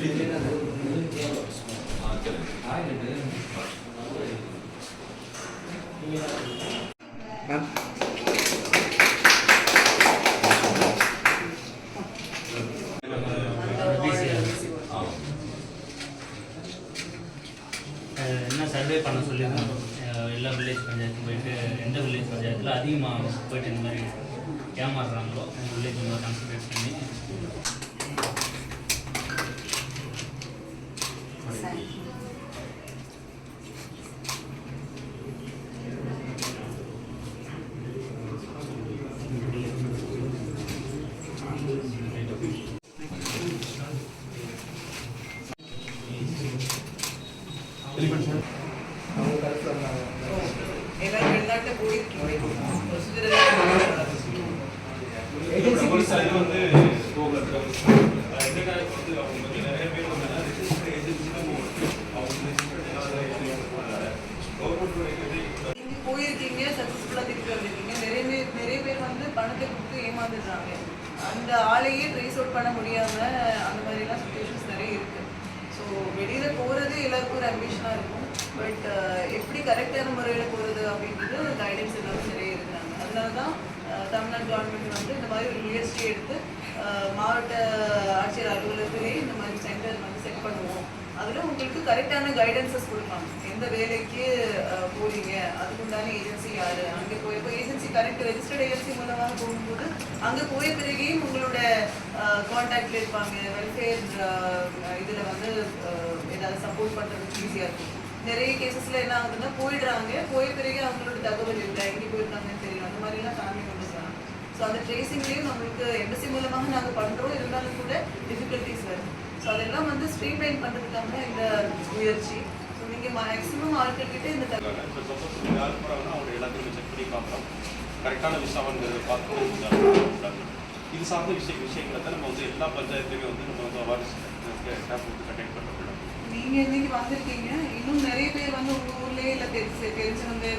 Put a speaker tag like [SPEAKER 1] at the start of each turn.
[SPEAKER 1] என்ன சர்வே பண்ண சொல்லியிருந்தோம். எல்லா வில்லேஜ் பஞ்சாயத்தும் போயிட்டு எந்த வில்லேஜ் பஞ்சாயத்தில் அதிகமாக போயிட்டு இந்த மாதிரி ஏமாறுறாங்களோ அந்த வில்லேஜ் கான்சன்ட்ரேட் பண்ணி
[SPEAKER 2] போயிருக்கீங்க, சக்சஸ்ஃபுல்லா திருப்பி வந்திருக்கீங்க. நிறைய பேர் வந்து பணத்தை கொடுத்து ஏமாந்துடுறாங்க. அந்த ஆளையே ட்ரேஸ் அவுட் பண்ண முடியாம அந்த மாதிரிலாம் சுச்சுவேஷன்ஸ் நிறைய இருக்கு. ஸோ வெளியில போறது எல்லாருக்கும் ஒரு அம்பிஷனா இருக்கும். பட் எப்படி கரெக்டான முறையில் போகிறது அப்படின்றது கைடன்ஸ் எல்லாரும் நிறைய இருந்தாங்க. அதனால தான் தமிழ்நாடு கவர்மெண்ட் வந்து இந்த மாதிரி ஒரு யூஎஸ்டி எடுத்து மாவட்ட ஆட்சியர் அலுவலகத்திலே இந்த மாதிரி சென்டர் வந்து செட் பண்ணுவோம். அதில் உங்களுக்கு கரெக்டான கைடன்சஸ் கொடுப்பாங்க. எந்த வேலைக்கு போறீங்க, அதுக்குண்டான ஏஜென்சி யார், அங்கே போய் ஏஜென்சி கரெக்ட் ரெஜிஸ்டர்ட் ஏஜென்சி மூலமாக போகும்போது அங்கே போய பிறகையும் உங்களோட கான்டாக்டில் இருப்பாங்க. வெல்ஃபேர் இதில் வந்து ஏதாவது சப்போர்ட் பண்ணுறதுக்கு ஈஸியாக இருக்கும். நிறைய கேசஸில் என்ன ஆகுதுன்னா போயிடுறாங்க, போய பிறகு அவங்களோட தகவல் இல்லை, எங்கே போயிருக்காங்கன்னு தெரியல, அந்த மாதிரிலாம் ஃபேமிலி கொண்டு வராங்க. ஸோ அந்த ட்ரேசிங்லேயும் நம்மளுக்கு எம்பசி மூலமாக நாங்கள் பண்ணுறோம், இருந்தாலும் கூட டிஃபிகல்ட்டிஸ் வருது. ஸோ அதெல்லாம் வந்து ஸ்ட்ரீம்லைன் பண்ணுறதுக்காக இந்த முயற்சி. ஸோ நீங்கள் மேக்ஸிமம் ஆட்கள்கிட்ட இந்த
[SPEAKER 3] கரெக்டான விஷயங்கிறத பார்த்து இது சார்ந்த விஷயங்களை தான் நம்ம வந்து எல்லா பஞ்சாயத்துலையுமே வந்து நம்ம வந்து அவார்ட்ஸ் கண்டக்ட் பண்ணுறோம்.
[SPEAKER 2] நீங்கள் இன்னைக்கு வந்திருக்கீங்க, இன்னும் நிறைய பேர் வந்து உங்கள் ஊர்லேயே இல்லை தெரிஞ்சவங்க